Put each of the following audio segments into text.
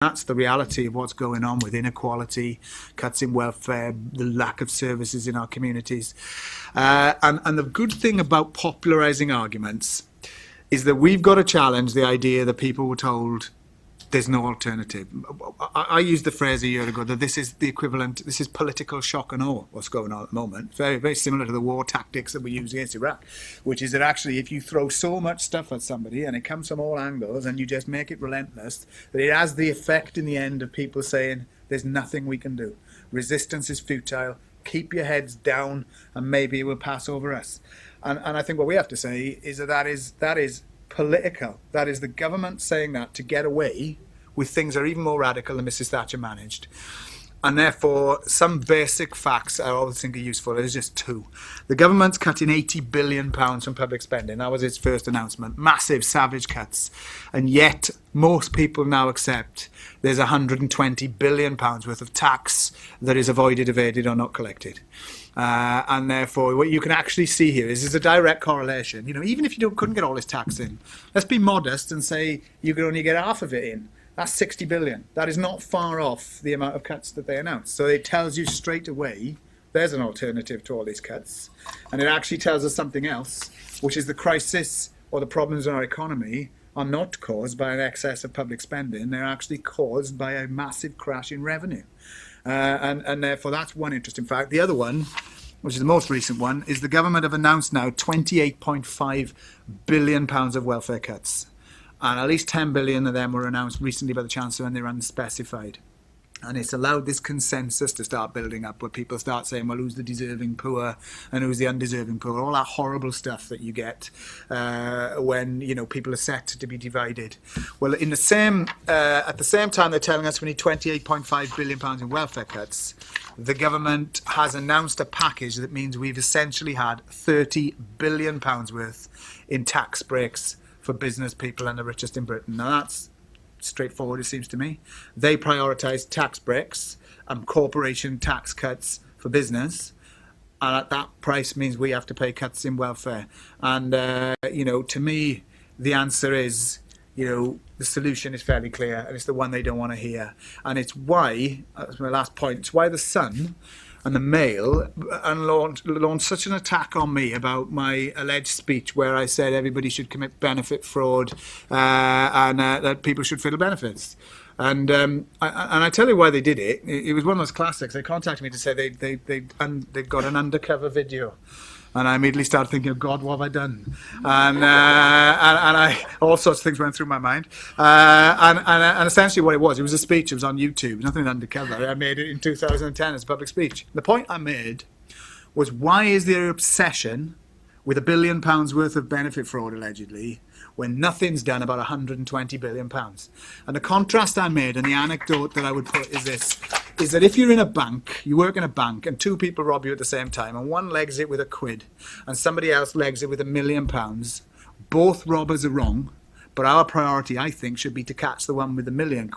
That's the reality of what's going on with inequality, cuts in welfare, the lack of services in our communities. And the good thing about popularising arguments is that we've got to challenge the idea that people were told there's no alternative. I used the phrase a year ago that this is the equivalent, this is political shock and awe, what's going on at the moment. Very, very similar to the war tactics that we use against Iraq, which is that actually if you throw so much stuff at somebody and it comes from all angles and you just make it relentless, that it has the effect in the end of people saying there's nothing we can do. Resistance is futile, keep your heads down and maybe it will pass over us. And I think what we have to say is that is political. That is the government saying that to get away with things that are even more radical than Mrs. Thatcher managed. And therefore, some basic facts I always think are useful. There's just two. The government's cutting £80 billion from public spending. That was its first announcement. Massive, savage cuts. And yet, most people now accept there's £120 billion worth of tax that is avoided, evaded, or not collected. And therefore, what you can actually see here is there's a direct correlation. You know, even if you couldn't get all this tax in, let's be modest and say you could only get half of it in. That's 60 billion. That is not far off the amount of cuts that they announced. So it tells you straight away there's an alternative to all these cuts. And it actually tells us something else, which is the crisis or the problems in our economy are not caused by an excess of public spending. They're actually caused by a massive crash in revenue. And therefore, that's one interesting fact. The other one, which is the most recent one, is the government have announced now £28.5 billion of welfare cuts. And at least 10 billion of them were announced recently by the Chancellor and they're unspecified. And it's allowed this consensus to start building up where people start saying, well, who's the deserving poor and who's the undeserving poor? All that horrible stuff that you get when, you know, people are set to be divided. Well, at the same time they're telling us we need £28.5 billion in welfare cuts, the government has announced a package that means we've essentially had £30 billion worth in tax breaks for business people and the richest in Britain. Now that's straightforward, it seems to me. They prioritise tax breaks and corporation tax cuts for business, and at that price means we have to pay cuts in welfare. And you know, to me, the answer is, you know, the solution is fairly clear, and it's the one they don't want to hear. And it's why, that's my last point, it's why the Sun and the Mail launched such an attack on me about my alleged speech where I said everybody should commit benefit fraud and that people should fiddle benefits. And I tell you why they did it. It was one of those classics. They contacted me to say they'd got an undercover video. And I immediately started thinking, oh God, what have I done? And all sorts of things went through my mind. And essentially what it was a speech. It was on YouTube, nothing undercover. I made it in 2010 as a public speech. The point I made was, why is there obsession with £1 billion worth of benefit fraud, allegedly, when nothing's done about £120 billion? And the contrast I made and the anecdote that I would put is this, is that if you're in a bank, you work in a bank, and two people rob you at the same time, and one legs it with £1 and somebody else legs it with £1 million, both robbers are wrong, but our priority, I think, should be to catch the one with £1 million,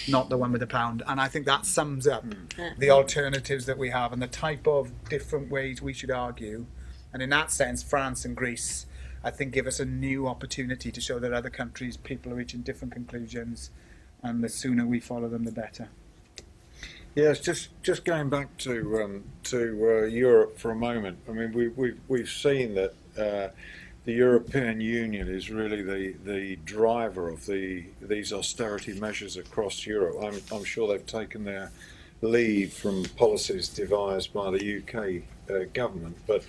not the one with £1. And I think that sums up the alternatives that we have and the type of different ways we should argue. And in that sense, France and Greece, I think, give us a new opportunity to show that other countries, people are reaching different conclusions, and the sooner we follow them, the better. Yes, just going back to Europe for a moment. I mean, we've seen that the European Union is really the driver of these austerity measures across Europe. I'm sure they've taken their lead from policies devised by the UK government, but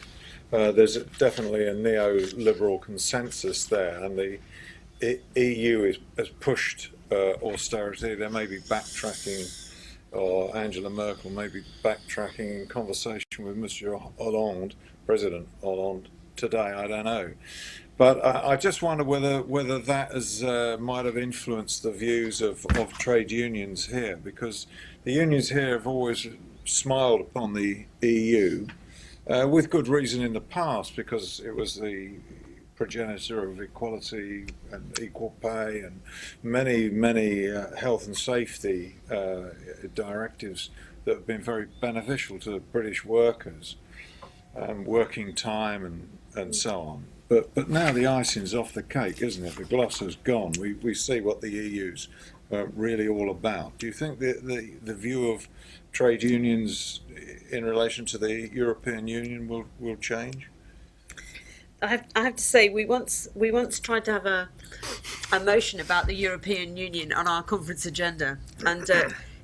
there's definitely a neoliberal consensus there, and the EU has pushed austerity. There may be backtracking, or Angela Merkel may be backtracking in conversation with Mr. Hollande, President Hollande, today. I don't know, but I just wonder whether that has might have influenced the views of trade unions here, because the unions here have always smiled upon the EU. With good reason in the past, because it was the progenitor of equality and equal pay and many health and safety directives that have been very beneficial to British workers, working time and so on. But now the icing's off the cake, isn't it? The gloss has gone. We see what the EU's really all about? Do you think the view of trade unions in relation to the European Union will change? I have to say, we once tried to have a motion about the European Union on our conference agenda, and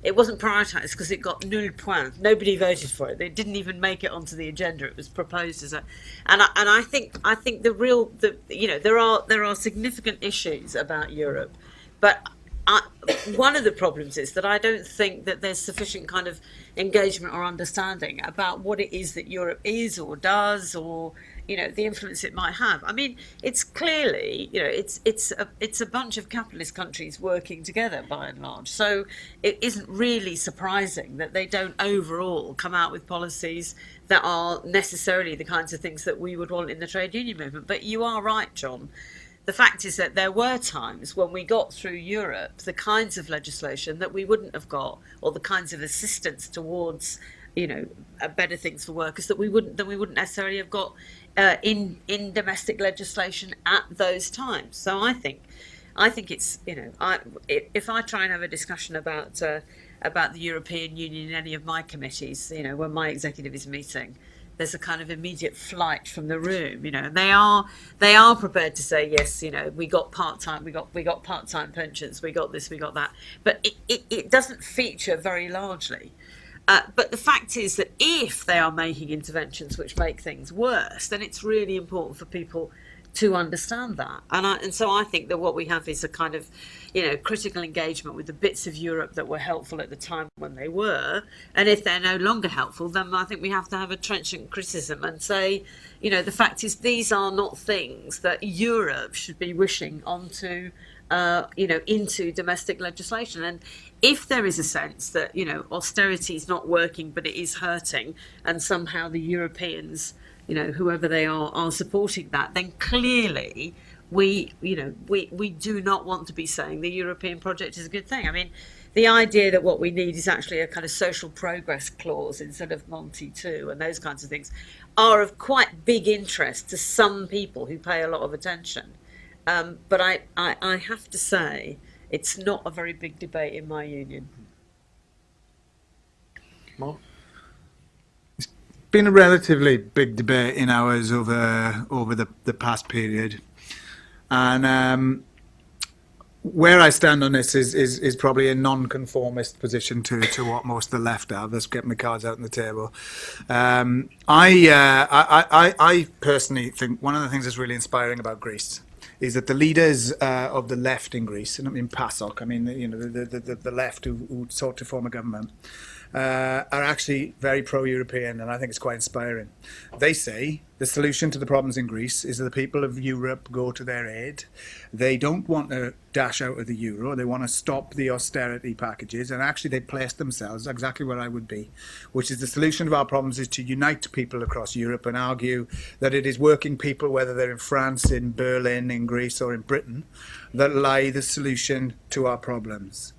it wasn't prioritised because it got nul point. Nobody voted for it. They didn't even make it onto the agenda. It was proposed as a, and I think there are significant issues about Europe, but one of the problems is that I don't think that there's sufficient kind of engagement or understanding about what it is that Europe is or does, or the influence it might have. I mean, it's clearly it's a bunch of capitalist countries working together by and large. So it isn't really surprising that they don't overall come out with policies that are necessarily the kinds of things that we would want in the trade union movement. But you are right, John. The fact is that there were times when we got through Europe the kinds of legislation that we wouldn't have got, or the kinds of assistance towards, better things for workers that we wouldn't necessarily have got in domestic legislation at those times. So I think it's if I try and have a discussion about the European Union in any of my committees, when my executive is meeting, there's a kind of immediate flight from the room, and they are prepared to say, yes, we got part-time pensions, we got this, we got that, but it doesn't feature very largely. But the fact is that if they are making interventions which make things worse, then it's really important for people to understand that. And so I think that what we have is a kind of, critical engagement with the bits of Europe that were helpful at the time when they were. And if they're no longer helpful, then I think we have to have a trenchant criticism and say, the fact is these are not things that Europe should be wishing onto, into domestic legislation. And if there is a sense that, austerity is not working, but it is hurting, and somehow the Europeans, whoever they are supporting that, then clearly we do not want to be saying the European project is a good thing. I mean, the idea that what we need is actually a kind of social progress clause instead of Monty II and those kinds of things are of quite big interest to some people who pay a lot of attention. But I have to say, it's not a very big debate in my union. Mark? Been a relatively big debate in ours over the past period, and where I stand on this is probably a non-conformist position to what most of the left have. Let's get my cards out on the table. I personally think one of the things that's really inspiring about Greece is that the leaders of the left in Greece, and I mean PASOK, I mean the left who sought to form a government, are actually very pro-European, and I think it's quite inspiring. They say the solution to the problems in Greece is that the people of Europe go to their aid. They don't want to dash out of the euro. They want to stop the austerity packages, and actually they place themselves exactly where I would be, which is the solution of our problems is to unite people across Europe and argue that it is working people, whether they're in France, in Berlin, in Greece or in Britain, that lie the solution to our problems.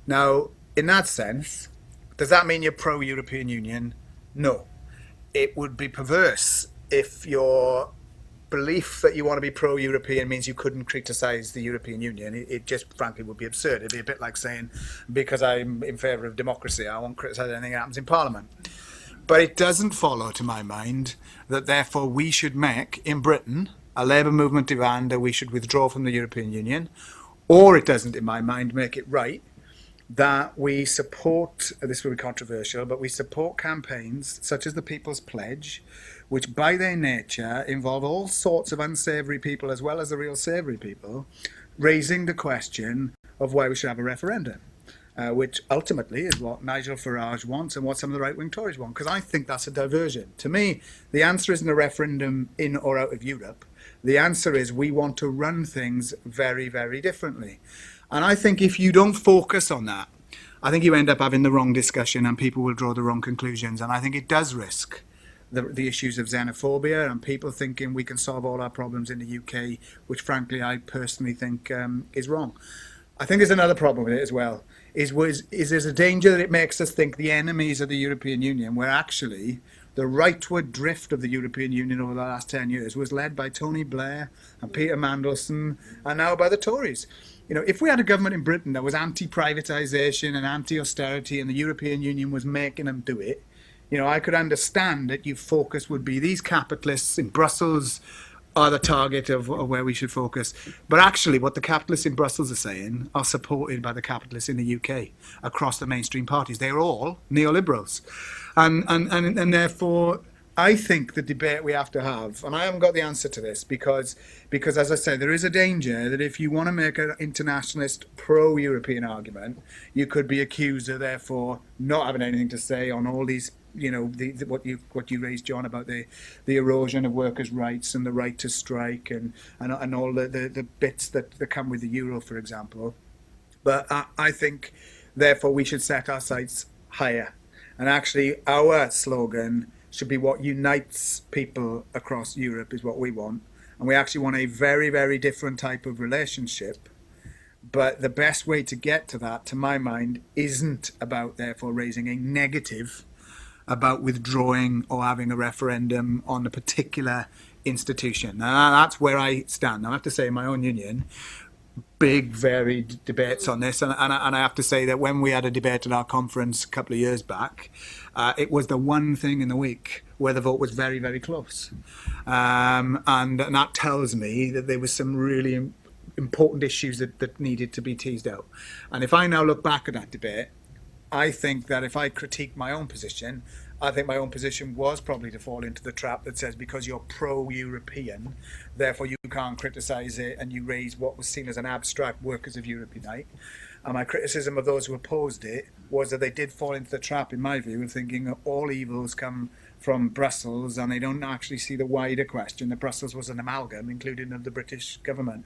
Now, in that sense, does that mean you're pro-European Union? No. It would be perverse if your belief that you want to be pro-European means you couldn't criticise the European Union. It just, frankly, would be absurd. It'd be a bit like saying, because I'm in favour of democracy, I won't criticise anything that happens in Parliament. But it doesn't follow, to my mind, that therefore we should make, in Britain, a Labour movement demand that we should withdraw from the European Union, or it doesn't, in my mind, make it right that we support, this will be controversial, but we support campaigns such as the People's Pledge, which by their nature involve all sorts of unsavoury people as well as the real savoury people, raising the question of why we should have a referendum, which ultimately is what Nigel Farage wants and what some of the right-wing Tories want, because I think that's a diversion. To me, the answer isn't a referendum in or out of Europe. The answer is we want to run things very, very differently. And I think if you don't focus on that, I think you end up having the wrong discussion and people will draw the wrong conclusions. And I think it does risk the issues of xenophobia and people thinking we can solve all our problems in the UK, which frankly I personally think is wrong. I think there's another problem with it as well, is there's a danger that it makes us think the enemies of the European Union, where actually the rightward drift of the European Union over the last 10 years was led by Tony Blair and Peter Mandelson and now by the Tories. if we had a government in Britain that was anti-privatisation and anti-austerity, and the European Union was making them do it, I could understand that your focus would be these capitalists in Brussels are the target of where we should focus. But actually, what the capitalists in Brussels are saying are supported by the capitalists in the UK across the mainstream parties. They're all neoliberals. And therefore, I think the debate we have to have, and I haven't got the answer to this, because as I said, there is a danger that if you want to make an internationalist pro-European argument, you could be accused of therefore not having anything to say on all these, what you raised, John, about the erosion of workers' rights and the right to strike and all the bits that come with the euro, for example. But I think, therefore, we should set our sights higher. And actually, our slogan should be what unites people across Europe is what we want. And we actually want a very, very different type of relationship. But the best way to get to that, to my mind, isn't about, therefore, raising a negative about withdrawing or having a referendum on a particular institution. Now, that's where I stand. I have to say, in my own union, big, varied debates on this. And I have to say that when we had a debate at our conference a couple of years back, it was the one thing in the week where the vote was very, very close. And that tells me that there was some really important issues that needed to be teased out. And if I now look back at that debate, I think that if I critique my own position, I think my own position was probably to fall into the trap that says because you're pro-European, therefore you can't criticise it, and you raise what was seen as an abstract Workers of Europe Unite. And my criticism of those who opposed it was that they did fall into the trap, in my view, of thinking that all evils come from Brussels, and they don't actually see the wider question that Brussels was an amalgam, including of the British government.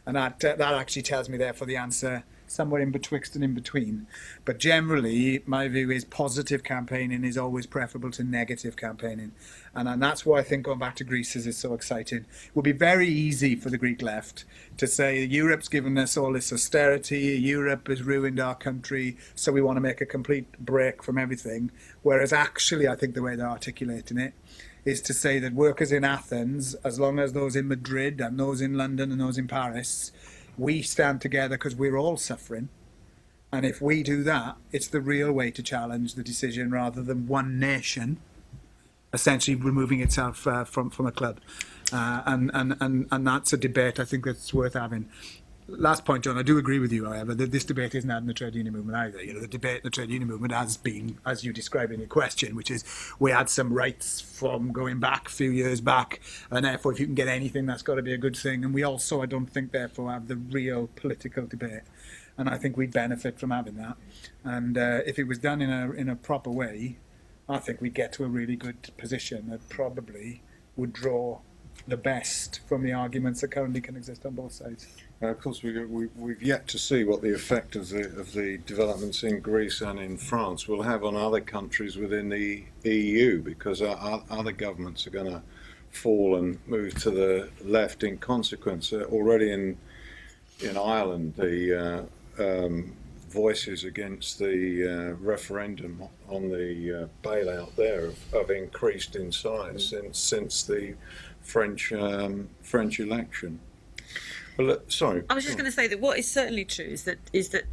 And that actually tells me, therefore, the answer somewhere in betwixt and in between. But generally, my view is positive campaigning is always preferable to negative campaigning. And that's why I think going back to Greece is so exciting. It would be very easy for the Greek left to say Europe's given us all this austerity, Europe has ruined our country, so we want to make a complete break from everything. Whereas actually, I think the way they're articulating it is to say that workers in Athens, as long as those in Madrid and those in London and those in Paris, we stand together because we're all suffering. And if we do that, it's the real way to challenge the decision rather than one nation essentially removing itself from a club. And that's a debate I think that's worth having. Last point, John, I do agree with you, however, that this debate isn't had in the trade union movement either. The debate in the trade union movement has been, as you described in your question, which is we had some rights from going back a few years back, and therefore if you can get anything, that's got to be a good thing. And we also, I don't think, therefore, have the real political debate. And I think we'd benefit from having that. And if it was done in a proper way, I think we'd get to a really good position that probably would draw the best from the arguments that currently can exist on both sides. Of course, we've yet to see what the effect of the developments in Greece and in France will have on other countries within the EU, because other governments are going to fall and move to the left in consequence. Already in Ireland, the voices against the referendum on the bailout there have increased in size since the French election. Well, sorry. I was just going to say that what is certainly true is that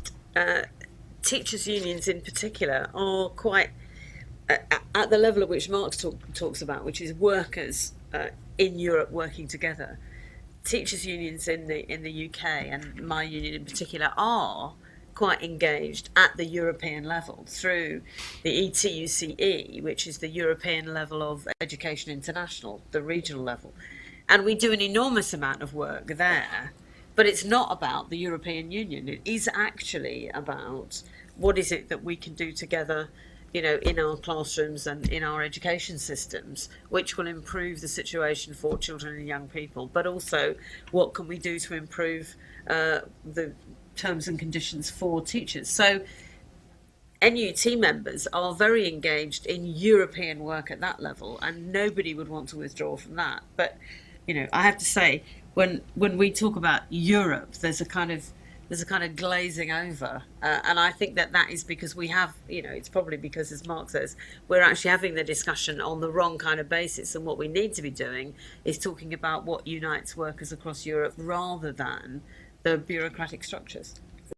teachers' unions in particular are quite at the level at which Marx talks about, which is workers in Europe working together. Teachers' unions in the UK, and my union in particular, are quite engaged at the European level through the ETUCE, which is the European level of Education International, the regional level. And we do an enormous amount of work there, but it's not about the European Union. It is actually about what is it that we can do together, in our classrooms and in our education systems, which will improve the situation for children and young people, but also what can we do to improve the terms and conditions for teachers. So NUT members are very engaged in European work at that level, and nobody would want to withdraw from that. But I have to say, when we talk about Europe, there's a kind of glazing over, and I think that is because we have, it's probably because, as Mark says, we're actually having the discussion on the wrong kind of basis, and what we need to be doing is talking about what unites workers across Europe rather than the bureaucratic structures.